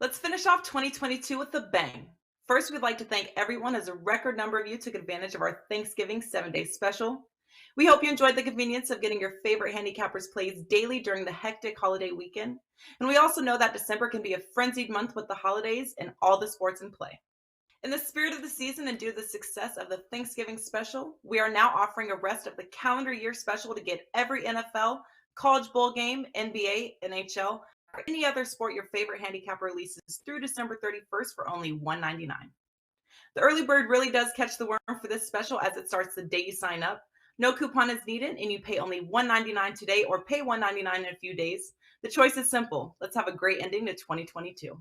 Let's finish off 2022 with a bang. First, we'd like to thank everyone as a record number of you took advantage of our Thanksgiving 7-day special. We hope you enjoyed the convenience of getting your favorite handicappers plays daily during the hectic holiday weekend. And we also know that December can be a frenzied month with the holidays and all the sports in play. In the spirit of the season and due to the success of the Thanksgiving special, we are now offering a rest of the calendar year special to get every NFL, college bowl game, NBA, NHL, or any other sport your favorite handicapper releases through December 31st for only $1.99. The early bird really does catch the worm for this special as it starts the day you sign up. No coupon is needed and you pay only $1.99 today or pay $1.99 in a few days. The choice is simple. Let's have a great ending to 2022.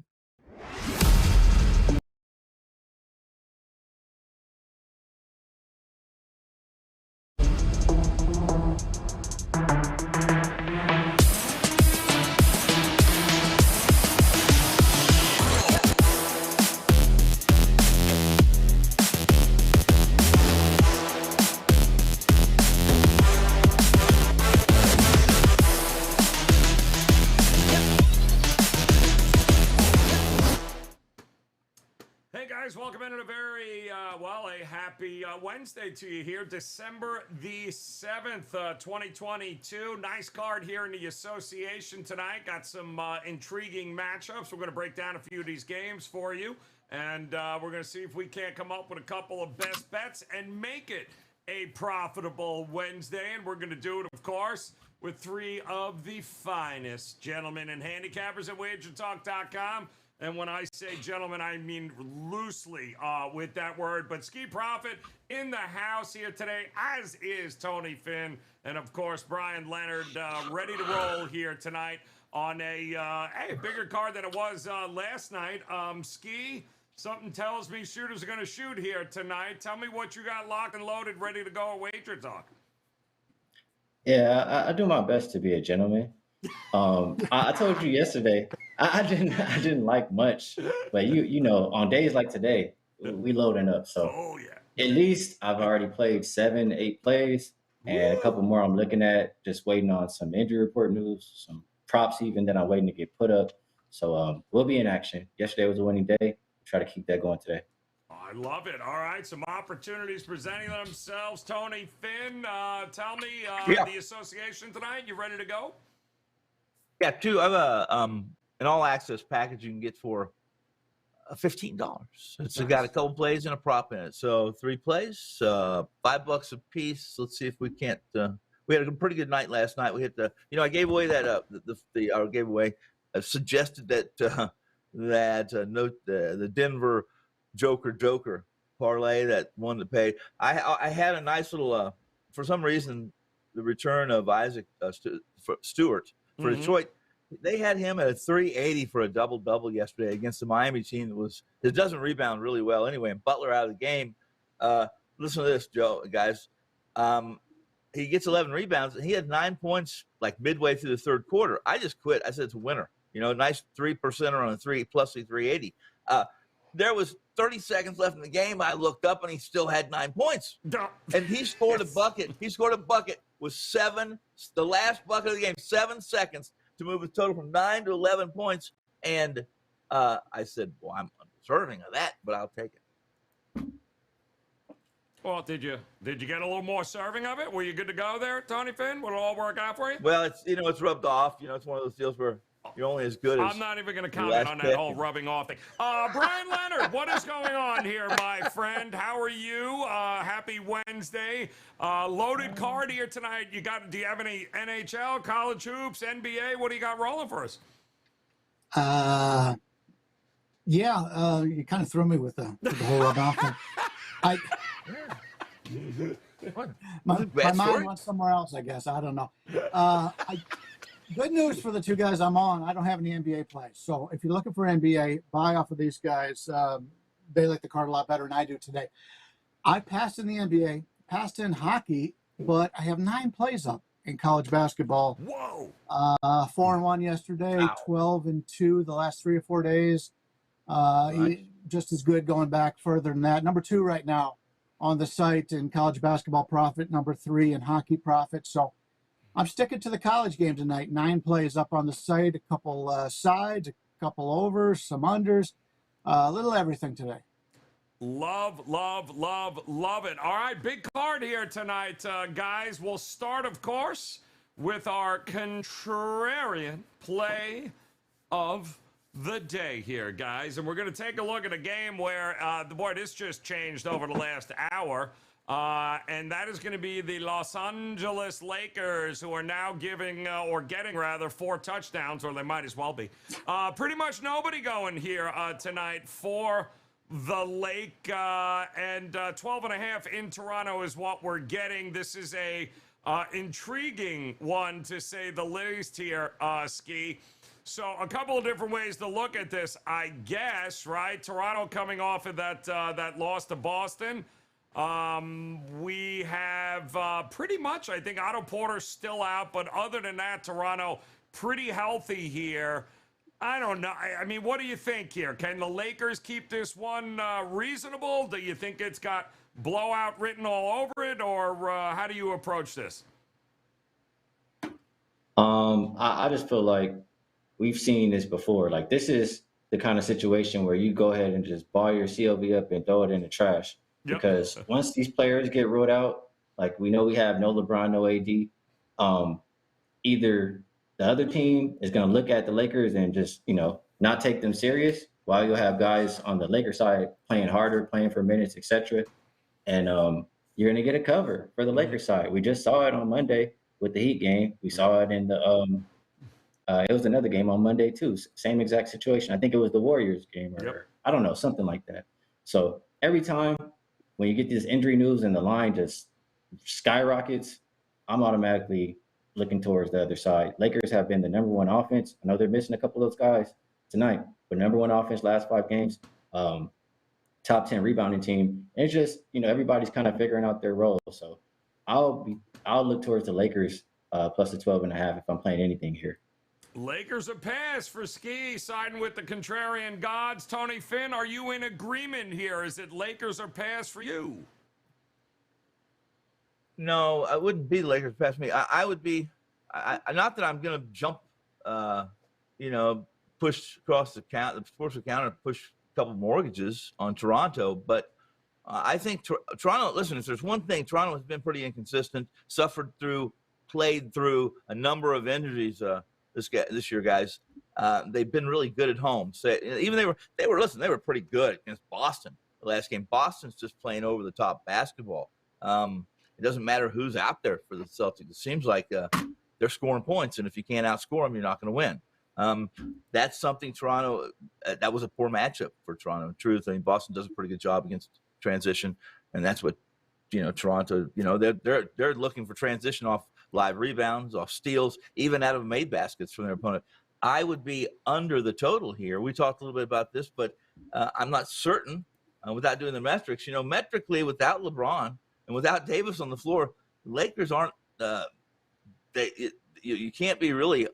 Welcome into a very, a happy Wednesday to you here. December the 7th, 2022. Nice card here in the association tonight. Got some intriguing matchups. We're going to break down a few of these games for you. And we're going to see if we can't come up with a couple of best bets and make it a profitable Wednesday. And we're going to do it, of course, with three of the finest gentlemen and handicappers at WagerTalk.com. And when I say gentlemen, I mean loosely with that word. But Ski Profit in the house here today, as is Tony Finn. And, of course, Brian Leonard ready to roll here tonight on a bigger card than it was last night. Ski, something tells me shooters are going to shoot here tonight. Tell me what you got locked and loaded, ready to go at Wager Talk. Yeah, I do my best to be a gentleman. I told you yesterday, I didn't like much, but you know, on days like today, we loading up. So at least I've already played 7-8 plays, and a couple more I'm looking at, just waiting on some injury report news, some props even that I'm waiting to get put up. So we'll be in action. Yesterday was a winning day. Try to keep that going today. I love it. All right, some opportunities presenting themselves. Tony Finn, tell me the association tonight. You ready to go? Yeah, two. I have an all-access package you can get for $15. It's got a couple plays and a prop in it. So 3 plays, $5 a piece. Let's see if we can't. We had a pretty good night last night. We hit I gave away that suggested that the Denver Joker parlay, that one that paid. I had a nice little for some reason the return of Isaac Stewart for Detroit. They had him at a 380 for a double-double yesterday against the Miami team that doesn't rebound really well anyway, and Butler out of the game. Listen to this, Joe, guys. He gets 11 rebounds, and he had 9 points like midway through the third quarter. I just quit. I said it's a winner. Nice 3%er on a 3 plus a 380. There was 30 seconds left in the game. I looked up, and he still had 9 points. And he scored a bucket. He scored a bucket with the last bucket of the game, 7 seconds to move the total from 9 to 11 points. And I said, well, I'm undeserving of that, but I'll take it. Well, did you get a little more serving of it? Were you good to go there, Tony Finn? Would it all work out for you? Well, it's rubbed off. It's one of those deals where you're only as good as. I'm not even going to comment on that whole rubbing off thing. Brian Leonard, what is going on here, my friend? How are you? Happy Wednesday. Loaded card here tonight. Do you have any NHL, college hoops, NBA? What do you got rolling for us? You kind of threw me with the whole rub off thing. My mind went somewhere else, I guess. I don't know. Good news for the two guys I'm on. I don't have any NBA plays. So if you're looking for NBA, buy off of these guys. They like the card a lot better than I do today. I passed in the NBA, passed in hockey, but I have 9 plays up in college basketball. Whoa! 4-1 yesterday, wow. 12-2 the last 3 or 4 days. Nice. Just as good going back further than that. Number 2 right now on the site in college basketball profit, number 3 in hockey profit. So I'm sticking to the college game tonight. 9 plays up on the site, a couple sides, a couple overs, some unders, a little everything today. Love it. All right, big card here tonight, guys. We'll start, of course, with our contrarian play of the day here, guys. And we're going to take a look at a game where, boy, this just changed over the last hour. And that is going to be the Los Angeles Lakers, who are now giving, or getting rather, 4 touchdowns, or they might as well be. Pretty much nobody going here tonight for the Lake, and 12.5 in Toronto is what we're getting. This is a intriguing one, to say the least here, Ski. So a couple of different ways to look at this, I guess, right? Toronto coming off of that loss to Boston. We have pretty much, I think, Otto Porter's still out, but other than that, Toronto pretty healthy here. I don't know. I mean, what do you think here? Can the Lakers keep this one reasonable? Do you think it's got blowout written all over it, or how do you approach this? I just feel like we've seen this before. Like, this is the kind of situation where you go ahead and just ball your CLV up and throw it in the trash. Yep. Because once these players get ruled out, like, we know we have no LeBron, no AD, either the other team is going to look at the Lakers and just, not take them serious, while you'll have guys on the Lakers side playing harder, playing for minutes, etc. And you're going to get a cover for the Lakers side. We just saw it on Monday with the Heat game. We saw it in the it was another game on Monday too. Same exact situation. I think it was the Warriors game, or I don't know, something like that. So every time when you get this injury news and the line just skyrockets, I'm automatically looking towards the other side. Lakers have been the number 1 offense. I know they're missing a couple of those guys tonight, but number 1 offense last 5 games, top 10 rebounding team. And it's just, everybody's kind of figuring out their role. So I'll look towards the Lakers plus the 12.5 if I'm playing anything here. Lakers a pass for Ski, siding with the contrarian gods. Tony Finn, are you in agreement here? Is it Lakers or pass for you? No, I wouldn't be Lakers pass me. I would be, not that I'm going to jump, push across the sports account and push a couple mortgages on Toronto, but I think Toronto, listen, if there's one thing, Toronto has been pretty inconsistent, played through a number of injuries this year, guys. They've been really good at home. So even they were pretty good against Boston the last game. Boston's just playing over the top basketball. It doesn't matter who's out there for the Celtics. It seems like they're scoring points, and if you can't outscore them, you're not going to win. That's something Toronto. That was a poor matchup for Toronto. In truth, I mean, Boston does a pretty good job against transition, and that's what Toronto. They're looking for transition off live rebounds, off steals, even out of made baskets from their opponent. I would be under the total here. We talked a little bit about this, but I'm not certain without doing the metrics. Metrically, without LeBron and without Davis on the floor, Lakers aren't. You can't be really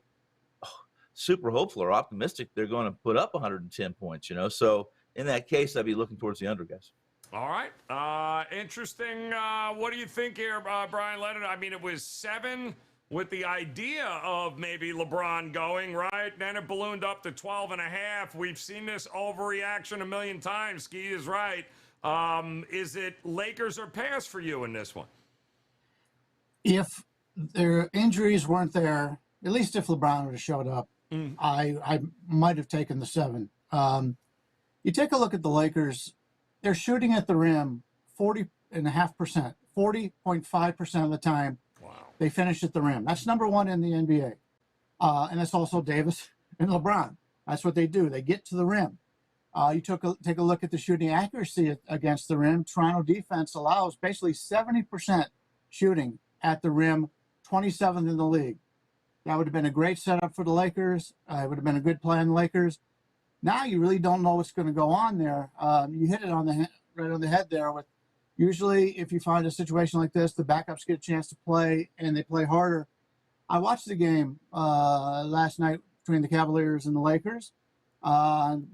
super hopeful or optimistic they're going to put up 110 points. So in that case, I'd be looking towards the under, guys. All right. Interesting. What do you think here, Brian Leonard? I mean, it was 7 with the idea of maybe LeBron going, right? Then it ballooned up to 12.5. We've seen this overreaction a million times. Ski is right. Is it Lakers or pass for you in this one? If their injuries weren't there, at least if LeBron would have showed up, I might have taken the 7. You take a look at the Lakers. They're shooting at the rim 40.5%, 40.5% of the time. Wow. They finish at the rim. That's number 1 in the NBA. And that's also Davis and LeBron. That's what they do. They get to the rim. You take a look at the shooting accuracy against the rim. Toronto defense allows basically 70% shooting at the rim, 27th in the league. That would have been a great setup for the Lakers. It would have been a good play on the Lakers. Now you really don't know what's going to go on there. You hit it right on the head there. With usually, if you find a situation like this, the backups get a chance to play and they play harder. I watched the game last night between the Cavaliers and the Lakers.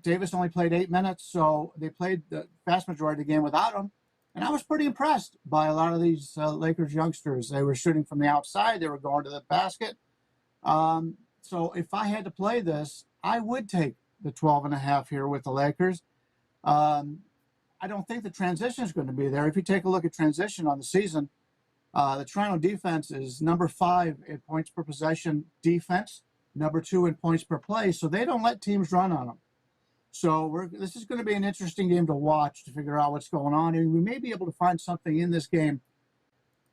Davis only played 8 minutes, so they played the vast majority of the game without him. And I was pretty impressed by a lot of these Lakers youngsters. They were shooting from the outside. They were going to the basket. So if I had to play this, I would take the 12.5 here with the Lakers. I don't think the transition is going to be there. If you take a look at transition on the season, the Toronto defense is number 5 in points per possession defense, number 2 in points per play. So they don't let teams run on them. So this is going to be an interesting game to watch to figure out what's going on. And we may be able to find something in this game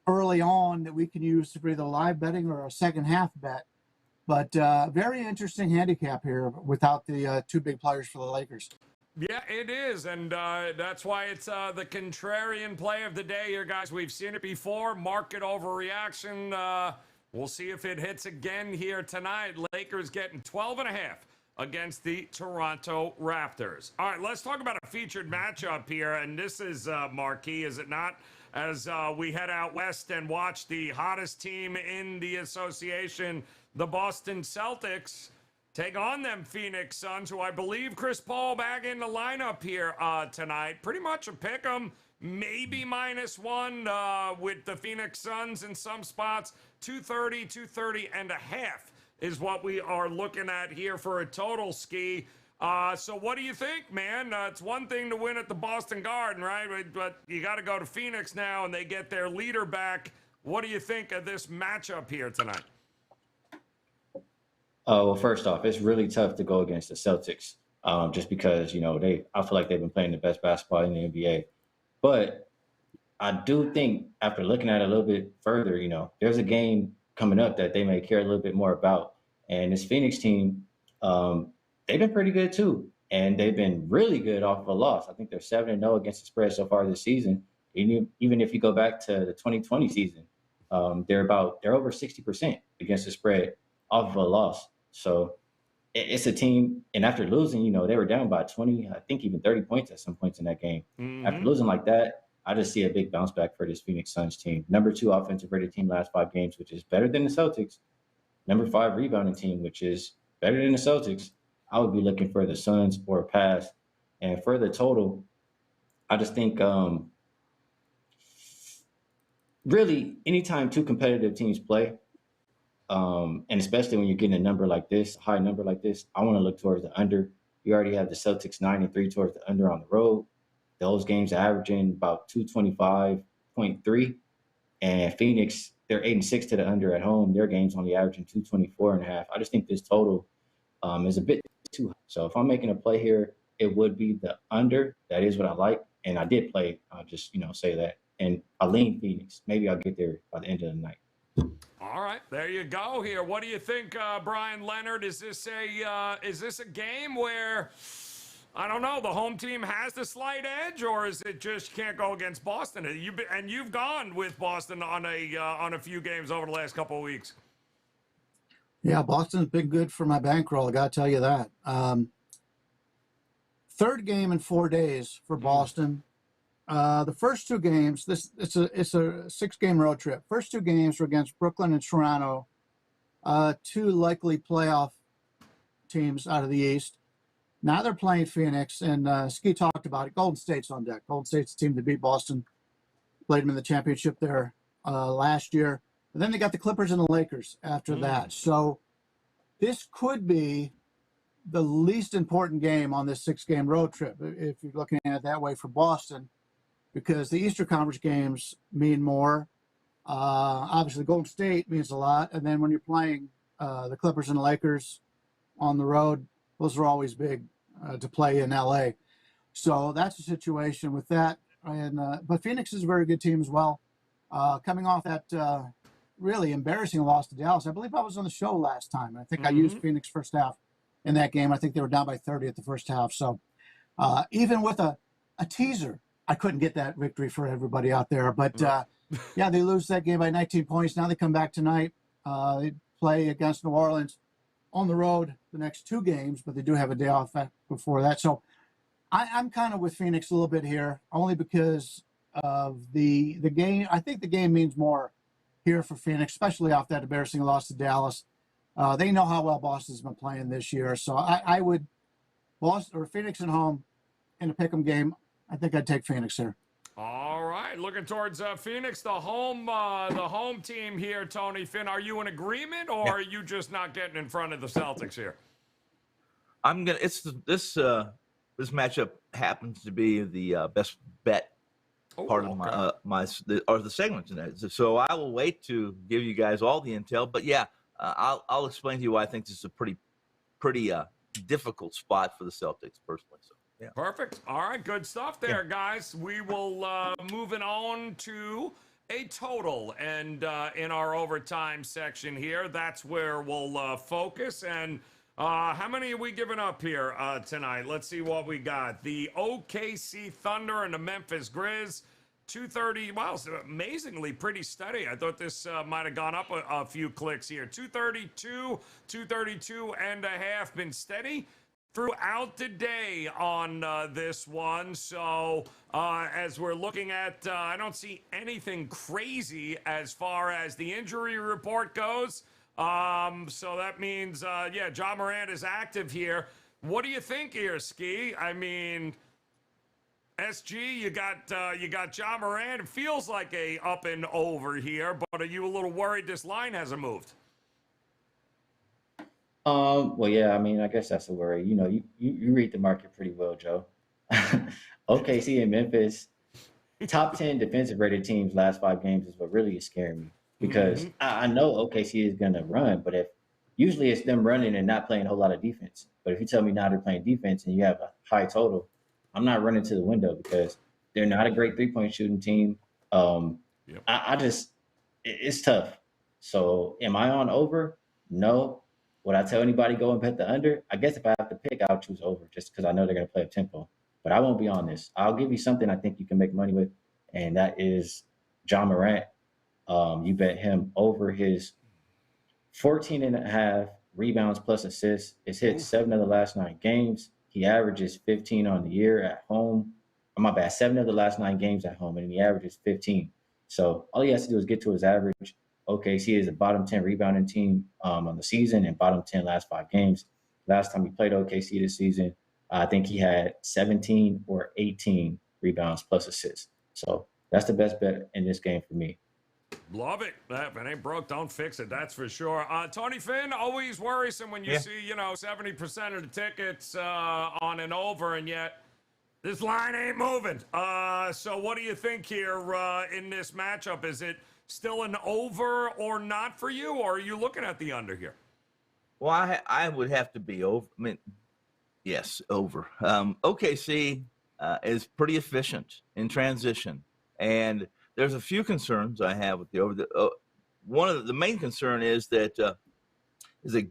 early on that we can use for either live betting or a second half bet. But very interesting handicap here without the 2 big players for the Lakers. Yeah, it is, and that's why it's the contrarian play of the day here, guys. We've seen it before, market overreaction. We'll see if it hits again here tonight. Lakers getting 12.5 against the Toronto Raptors. All right, let's talk about a featured matchup here, and this is marquee, is it not? As we head out west and watch the hottest team in the association, the Boston Celtics, take on them Phoenix Suns, who I believe Chris Paul back in the lineup here tonight. Pretty much a pick 'em, maybe -1 with the Phoenix Suns in some spots. 230 and a half is what we are looking at here for a total ski. So what do you think, man? It's one thing to win at the Boston Garden, right? But you got to go to Phoenix now, and they get their leader back. What do you think of this matchup here tonight? Well, first off, it's really tough to go against the Celtics, just because, I feel like they've been playing the best basketball in the NBA. But I do think after looking at it a little bit further, there's a game coming up that they may care a little bit more about. And this Phoenix team, they've been pretty good too. And they've been really good off of a loss. I think they're 7-0 against the spread so far this season. Even if you go back to the 2020 season, they're over 60% against the spread off of a loss. So it's a team, and after losing, they were down by 20, I think even 30 points at some points in that game. Mm-hmm. After losing like that, I just see a big bounce back for this Phoenix Suns team. Number 2 offensive rated team last 5 games, which is better than the Celtics. Number 5 rebounding team, which is better than the Celtics. I would be looking for the Suns or a pass. And for the total, I just think really anytime 2 competitive teams play, and especially when you're getting a number like this, a high number like this, I want to look towards the under. You already have the Celtics 9-3 towards the under on the road. Those games are averaging about 225.3. And Phoenix, they're 8-6 to the under at home. Their game's only averaging 224.5. I just think this total is a bit too high. So if I'm making a play here, it would be the under. That is what I like. And I did play, I'll just, say that. And I lean Phoenix. Maybe I'll get there by the end of the night. All right, there you go here. What do you think, Brian Leonard? Is this a game where, I don't know, the home team has the slight edge, or is it just can't go against Boston? You've gone with Boston on a few games over the last couple of weeks. Yeah, Boston's been good for my bankroll. I got to tell you that. 3rd game in 4 days for Boston. The first 2 games, it's a 6-game road trip. First 2 games were against Brooklyn and Toronto, 2 likely playoff teams out of the East. Now they're playing Phoenix, and Ski talked about it. Golden State's on deck. Golden State's the team that beat Boston, played them in the championship there last year. And then they got the Clippers and the Lakers after that. So this could be the least important game on this 6-game road trip, if you're looking at it that way for Boston, because the Eastern Conference games mean more. Obviously, Golden State means a lot. And then when you're playing the Clippers and the Lakers on the road, those are always big to play in LA. So that's the situation with that. And but Phoenix is a very good team as well. Coming off that really embarrassing loss to Dallas. I believe I was on the show last time. I think I used Phoenix first half in that game. I think they were down by 30 at the first half. So even with a teaser, I couldn't get that victory for everybody out there. But, yeah, they lose that game by 19 points. Now they come back tonight. They play against New Orleans on the road the next 2 games, but they do have a day off before that. So I'm kind of with Phoenix a little bit here, only because of the game. I think the game means more here for Phoenix, especially off that embarrassing loss to Dallas. They know how well Boston's been playing this year. So I would Phoenix at home in a pick'em game. I think I'd take Phoenix here. All right, looking towards Phoenix, the home team here, Tony Finn. Are you in agreement, or are you just not getting in front of the Celtics here? This matchup happens to be the best bet part of the segment tonight. So I will wait to give you guys all the intel. But yeah, I'll explain to you why I think this is a pretty difficult spot for the Celtics personally. So yeah, perfect. All right, good stuff there, guys. We will moving on to a total, and in our overtime section here, that's where we'll focus. And how many are we giving up here tonight? Let's see what we got. The OKC Thunder and the Memphis Grizz. 230. Wow, so amazingly pretty steady. I thought this might have gone up a few clicks here. 232 and a half. Been steady throughout the day on this one. So as we're looking at, I don't see anything crazy as far as the injury report goes. So that means, Ja Morant is active here. What do you think here, Ski? I mean, SG, you got Ja Morant. It feels like a up and over here, but are you a little worried this line hasn't moved? Well, yeah, I mean, I guess that's a worry. You know, you read the market pretty well, Joe. OKC and Memphis, top 10 defensive rated teams last 5 games is what really is scaring me, because I know OKC is going to run, but usually it's them running and not playing a whole lot of defense. But if you tell me now they're playing defense and you have a high total, I'm not running to the window because they're not a great 3-point shooting team. It's tough. So am I on over? No. Would I tell anybody go and bet the under? I guess if I have to pick, I'll choose over just because I know they're going to play up tempo. But I won't be on this. I'll give you something I think you can make money with, and that is Ja Morant. You bet him over his 14 and a half rebounds plus assists. It's hit 7 of the last 9 games. He averages 15 on the year at home. Oh, my bad, 7 of the last 9 games at home, and he averages 15. So all he has to do is get to his average. OKC is a bottom 10 rebounding team on the season and bottom 10 last 5 games. Last time he played OKC this season, I think he had 17 or 18 rebounds plus assists. So that's the best bet in this game for me. Love it. If it ain't broke, don't fix it. That's for sure. Tony Finn, always worrisome when you see, 70% of the tickets on and over, and yet this line ain't moving. So what do you think here in this matchup? Is it still an over or not for you, or are you looking at the under here? Well, I would have to be over. I mean, yes, over. OKC is pretty efficient in transition, and there's a few concerns I have with the over. One of the main concern is that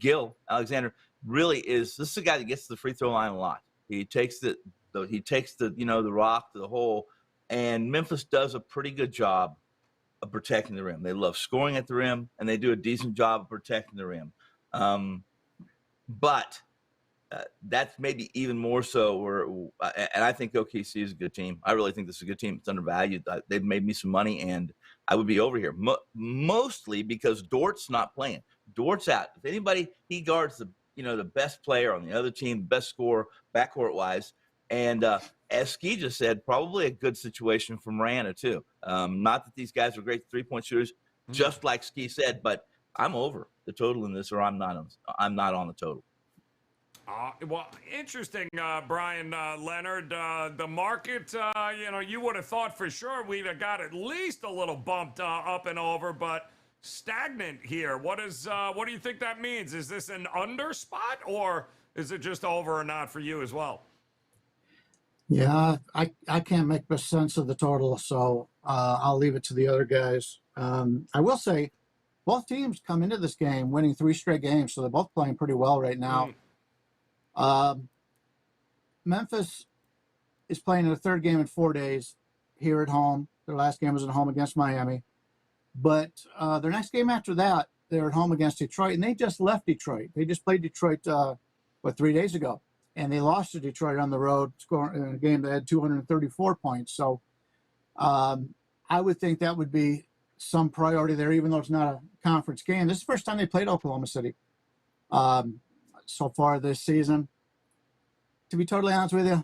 Gil Alexander really is. This is a guy that gets to the free throw line a lot. He takes the rock to the hole, and Memphis does a pretty good job of protecting the rim. They love scoring at the rim, and they do a decent job of protecting the rim. But that's maybe even more so. And I think OKC is a good team. I really think this is a good team. It's undervalued. They've made me some money, and I would be over here mostly because Dort's not playing. Dort's out. If anybody, he guards the best player on the other team, best scorer backcourt wise. And as Ski just said, probably a good situation for Miranda too. Not that these guys are great 3-point shooters, just like Ski said, but I'm over the total in this, or I'm not on the total. Well, interesting, Brian Leonard. The market, you would have thought for sure we'd have got at least a little bumped up and over, but stagnant here. What do you think that means? Is this an under spot, or is it just over or not for you as well? Yeah, I can't make much sense of the total, so I'll leave it to the other guys. I will say both teams come into this game winning 3 straight games, so they're both playing pretty well right now. Memphis is playing their 3rd game in 4 days here at home. Their last game was at home against Miami. But their next game after that, they're at home against Detroit, and they just left Detroit. They just played Detroit, 3 days ago. And they lost to Detroit on the road, scoring in a game that had 234 points. So I would think that would be some priority there, even though it's not a conference game. This is the first time they played Oklahoma City so far this season. To be totally honest with you,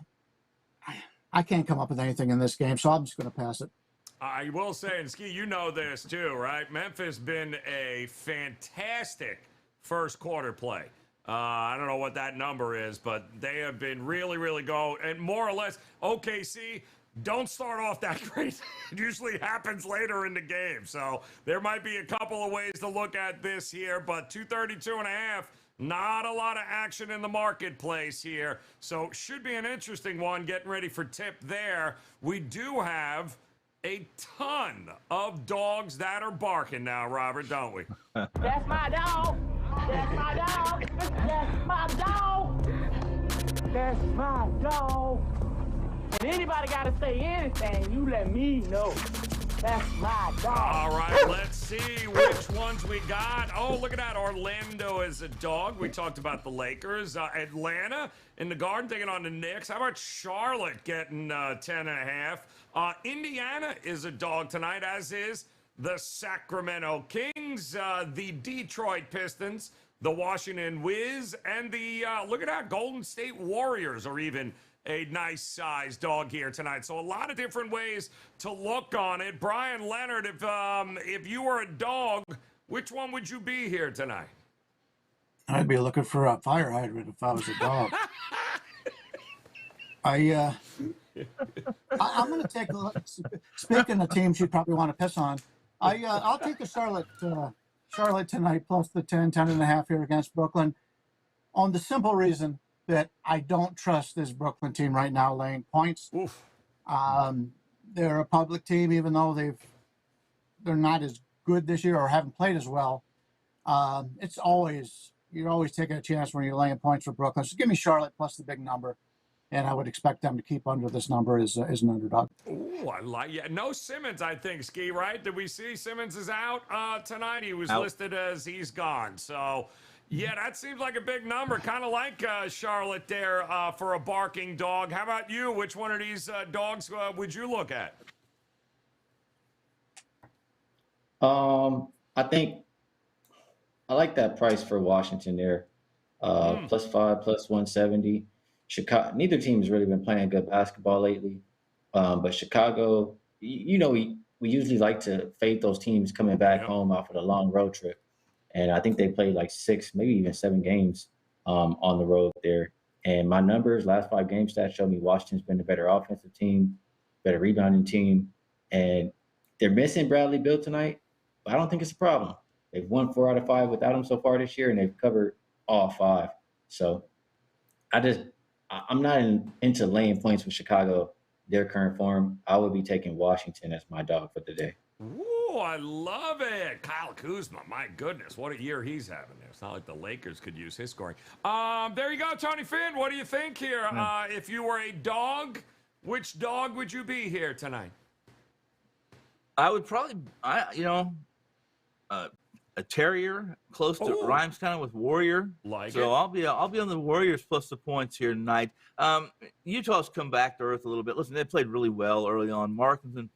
I can't come up with anything in this game, so I'm just going to pass it. I will say, and Ski, you know this too, right? Memphis been a fantastic first quarter play. I don't know what that number is, but they have been really, really going. And more or less, OKC, don't start off that great. It usually happens later in the game. So there might be a couple of ways to look at this here, but 232.5, not a lot of action in the marketplace here. So should be an interesting one. Getting ready for tip there. We do have a ton of dogs that are barking now, Robert, don't we? That's my dog. That's my dog. That's my dog. That's my dog. When anybody got to say anything, you let me know. That's my dog. All right, let's see which ones we got. Oh, look at that. Orlando is a dog. We talked about the Lakers. Atlanta in the Garden taking on the Knicks. How about Charlotte getting 10.5? Indiana is a dog tonight, as is the Sacramento Kings, the Detroit Pistons, the Washington Wiz, and the, look at that, Golden State Warriors are even a nice size dog here tonight. So a lot of different ways to look on it. Brian Leonard, if you were a dog, which one would you be here tonight? I'd be looking for a fire hydrant if I was a dog. I'm going to take a look. Speaking of teams you'd probably want to piss on, I'll take the Charlotte tonight plus the 10.5 here against Brooklyn on the simple reason that I don't trust this Brooklyn team right now laying points. Oof. They're a public team, even though they're not as good this year or haven't played as well. You're always taking a chance when you're laying points for Brooklyn. So give me Charlotte plus the big number, and I would expect them to keep under this number as an underdog. Ooh, I like. Yeah, no Simmons, I think. Ski, right? Did we see Simmons is out tonight? He was listed as he's gone. So. Yeah, that seems like a big number. Kind of like Charlotte there for a barking dog. How about you? Which one of these dogs would you look at? I think I like that price for Washington there. +5, +170. Chicago. Neither team has really been playing good basketball lately. But Chicago, we usually like to fade those teams coming back home off of a long road trip. And I think they played like 6, maybe even 7 games on the road there. And my numbers, last 5 game stats show me Washington's been the better offensive team, better rebounding team. And they're missing Bradley Beal tonight, but I don't think it's a problem. They've won 4 out of 5 without him so far this year, and they've covered all 5. So I'm not into laying points with Chicago, their current form. I would be taking Washington as my dog for the day. Ooh, I love it. Kyle Kuzma, my goodness, what a year he's having there. It's not like the Lakers could use his scoring. There you go, Tony Finn. What do you think here? If you were a dog, which dog would you be here tonight? I would probably, a terrier, close to rhymes kind of with warrior. I'll be on the Warriors plus the points here tonight. Utah's come back to earth a little bit. Listen, they played really well early on. Markinson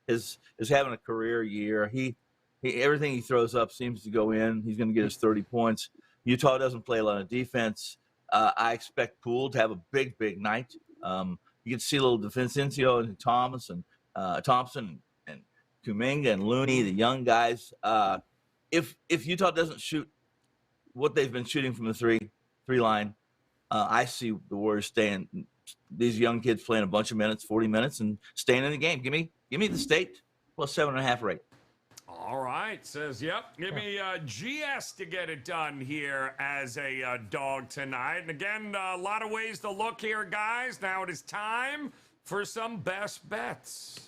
is having a career year. He everything he throws up seems to go in. He's going to get his 30 points. Utah doesn't play a lot of defense. I expect Poole to have a big night. You can see a little Defensencio and Thompson and Kuminga and Looney, the young guys. If Utah doesn't shoot what they've been shooting from the three line, I see the Warriors staying. These young kids playing a bunch of minutes, 40 minutes, and staying in the game. Give me the State plus 7.5 rate. All right, says yep. Give me GS to get it done here as a dog tonight. And again, a lot of ways to look here, guys. Now it is time for some best bets.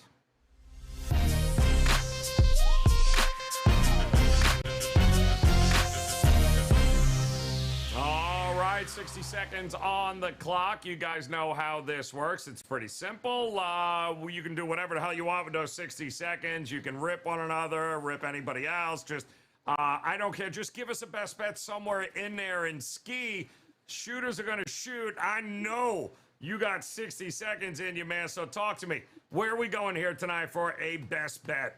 All right, 60 seconds on the clock. You guys know how this works. It's pretty simple. You can do whatever the hell you want with those 60 seconds. You can rip one another, rip anybody else. Just, I don't care. Just give us a best bet somewhere in there. And Ski, shooters are going to shoot. I know you got 60 seconds in you, man. So talk to me. Where are we going here tonight for a best bet?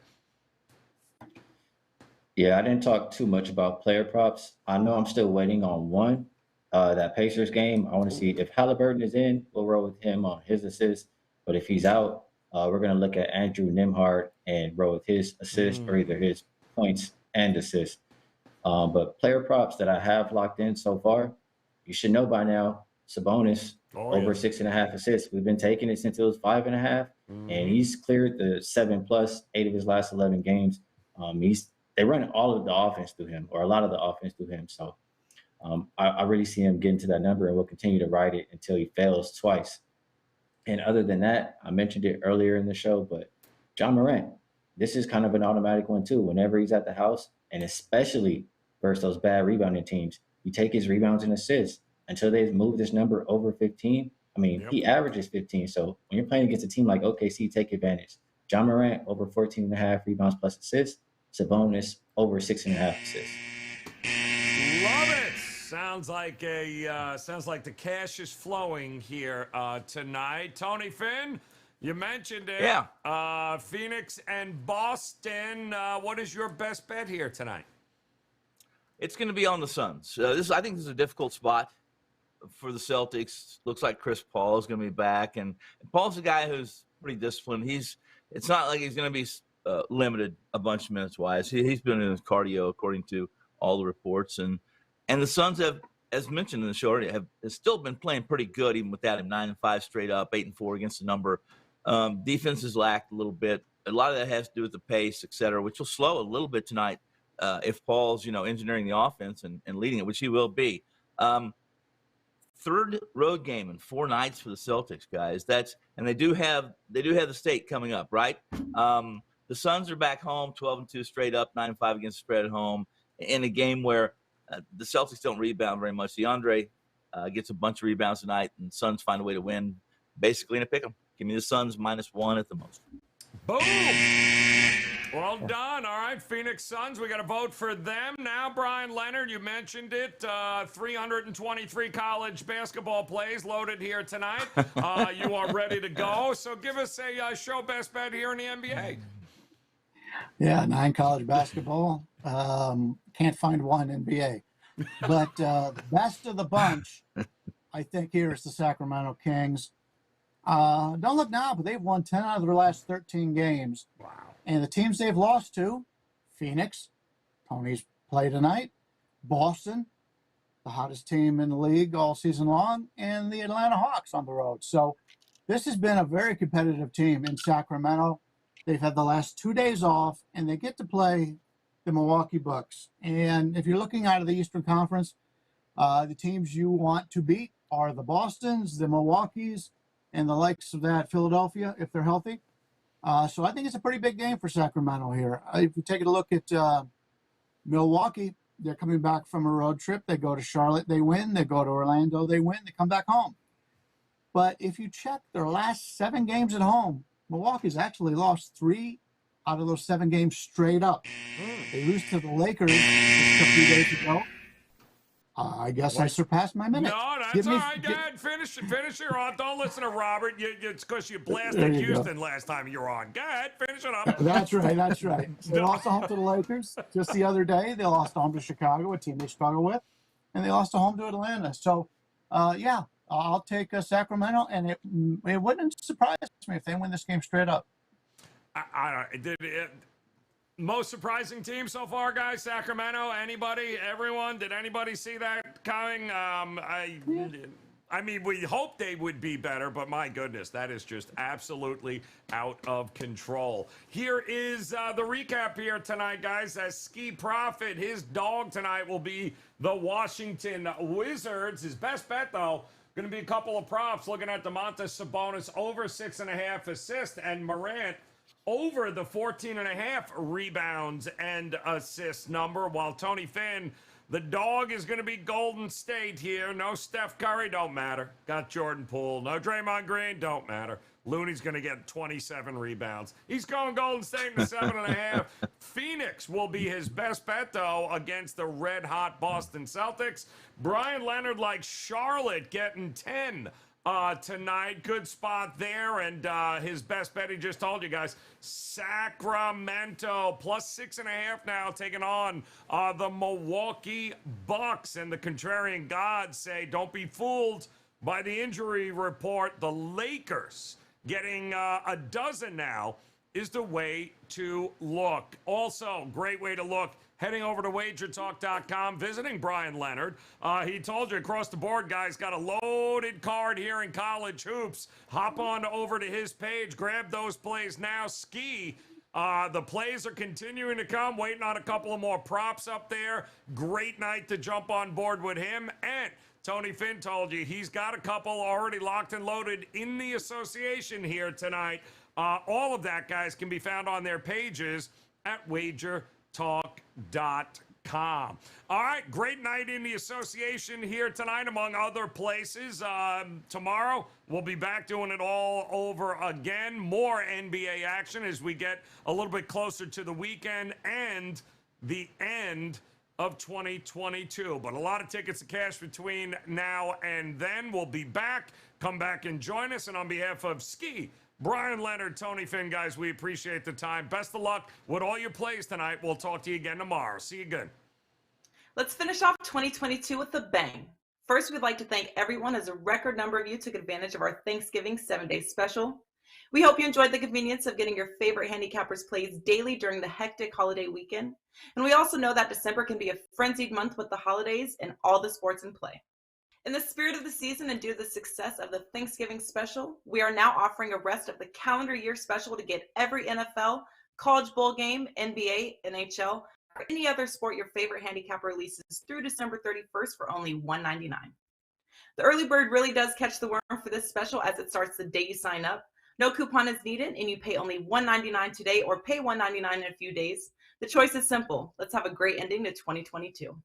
Yeah, I didn't talk too much about player props. I know I'm still waiting on one, that Pacers game. I want to see if Halliburton is in, we'll roll with him on his assist. But if he's out, we're going to look at Andrew Nembhard and roll with his assist or either his points and assist. But player props that I have locked in so far, you should know by now, Sabonis over 6.5 assists. We've been taking it since it was 5.5, and he's cleared the 7+, 8 of his last 11 games. They run all of the offense through him, or a lot of the offense through him. So I really see him getting to that number, and we'll continue to ride it until he fails twice. And other than that, I mentioned it earlier in the show, but John Morant, this is kind of an automatic one too. Whenever he's at the house, and especially versus those bad rebounding teams, you take his rebounds and assists until they move this number over 15. I mean, he averages 15. So when you're playing against a team like OKC, take advantage. John Morant over 14.5 rebounds plus assists. Sabonis over 6.5 assists. Love it. Sounds like the cash is flowing here tonight. Tony Finn, you mentioned it. Yeah. Phoenix and Boston. What is your best bet here tonight? It's going to be on the Suns. I think this is a difficult spot for the Celtics. Looks like Chris Paul is going to be back, and Paul's a guy who's pretty disciplined. It's not like he's going to be limited a bunch of minutes wise. He's been in his cardio according to all the reports, and the Suns have, as mentioned in the show already, have still been playing pretty good even without him. 9-5 straight up, 8-4 against the number. Defense has lacked a little bit. A lot of that has to do with the pace, et cetera, which will slow a little bit tonight if Paul's engineering the offense and leading it, which he will be. Third road game in 4 nights for the Celtics, guys. And they do have the state coming up, right? The Suns are back home, 12-2 straight up, 9-5 against the spread at home, in a game where the Celtics don't rebound very much. DeAndre gets a bunch of rebounds tonight, and Suns find a way to win, basically in a pick 'em. Give me the Suns -1 at the most. Boom! Well done. All right, Phoenix Suns, we got to vote for them. Now, Brian Leonard, you mentioned it, 323 college basketball plays loaded here tonight. You are ready to go. So give us a show best bet here in the NBA. Yeah, 9 college basketball. Can't find one NBA. But the best of the bunch, I think, here is the Sacramento Kings. Don't look now, but they've won 10 out of their last 13 games. Wow. And the teams they've lost to, Phoenix, Tony's play tonight, Boston, the hottest team in the league all season long, and the Atlanta Hawks on the road. So this has been a very competitive team in Sacramento. They've had the last 2 days off, and they get to play the Milwaukee Bucks. And if you're looking out of the Eastern Conference, the teams you want to beat are the Bostons, the Milwaukees, and the likes of that Philadelphia, if they're healthy. So I think it's a pretty big game for Sacramento here. If you take a look at Milwaukee, they're coming back from a road trip. They go to Charlotte, they win. They go to Orlando, they win. They come back home. But if you check their last 7 games at home, Milwaukee's actually lost 3 out of those 7 games straight up. They lose to the Lakers just a few days ago. I guess I surpassed my minute. No, that's all right. Go ahead. Finish it off. Don't listen to Robert. It's because you blasted Houston last time you were on. Go ahead. Finish it up. That's right. They lost home to the Lakers just the other day. They lost home to Chicago, a team they struggle with. And they lost home to Atlanta. So, I'll take Sacramento. And it wouldn't surprise me if they win this game straight up. Most surprising team so far, guys? Sacramento? Anybody? Everyone? Did anybody see that coming? I mean, we hoped they would be better, but my goodness, that is just absolutely out of control. Here is the recap here tonight, guys. As Ski Profit, his dog tonight will be the Washington Wizards. His best bet, though, going to be a couple of props. Looking at Domantas Sabonis over 6.5 assists, and Morant over the 14.5 rebounds and assists number, while Tony Finn, the dog, is going to be Golden State here. No Steph Curry, don't matter. Got Jordan Poole. No Draymond Green, don't matter. Looney's going to get 27 rebounds. He's going Golden State in the 7.5. Phoenix will be his best bet, though, against the red-hot Boston Celtics. Brian Leonard likes Charlotte getting 10 tonight. Good spot there. And his best bet, he just told you guys, Sacramento plus 6.5 now, taking on the Milwaukee Bucks. And the contrarian gods say, don't be fooled by the injury report. The Lakers getting a dozen now is the way to look. Also, great way to look. heading over to WagerTalk.com, visiting Brian Leonard. He told you across the board, guys, got a loaded card here in college hoops. Hop on over to his page, grab those plays now. Ski. The plays are continuing to come, waiting on a couple of more props up there. Great night to jump on board with him. And Tony Finn told you he's got a couple already locked and loaded in the association here tonight. All of that, guys, can be found on their pages at WagerTalk.com. All right, great night in the association here tonight, among other places. Tomorrow, we'll be back doing it all over again. More NBA action as we get a little bit closer to the weekend and the end of 2022. But a lot of tickets to cash between now and then. We'll be back. Come back and join us. And on behalf of Ski, Brian Leonard, Tony Finn, guys, we appreciate the time. Best of luck with all your plays tonight. We'll talk to you again tomorrow. See you again. Let's finish off 2022 with a bang. First, we'd like to thank everyone as a record number of you took advantage of our Thanksgiving 7-day special. We hope you enjoyed the convenience of getting your favorite handicappers plays daily during the hectic holiday weekend. And we also know that December can be a frenzied month with the holidays and all the sports in play. In the spirit of the season and due to the success of the Thanksgiving special, we are now offering a rest of the calendar year special to get every NFL, college bowl game, NBA, NHL, or any other sport your favorite handicapper releases through December 31st for only $1.99. The early bird really does catch the worm for this special as it starts the day you sign up. No coupon is needed, and you pay only $1.99 today or pay $1.99 in a few days. The choice is simple. Let's have a great ending to 2022.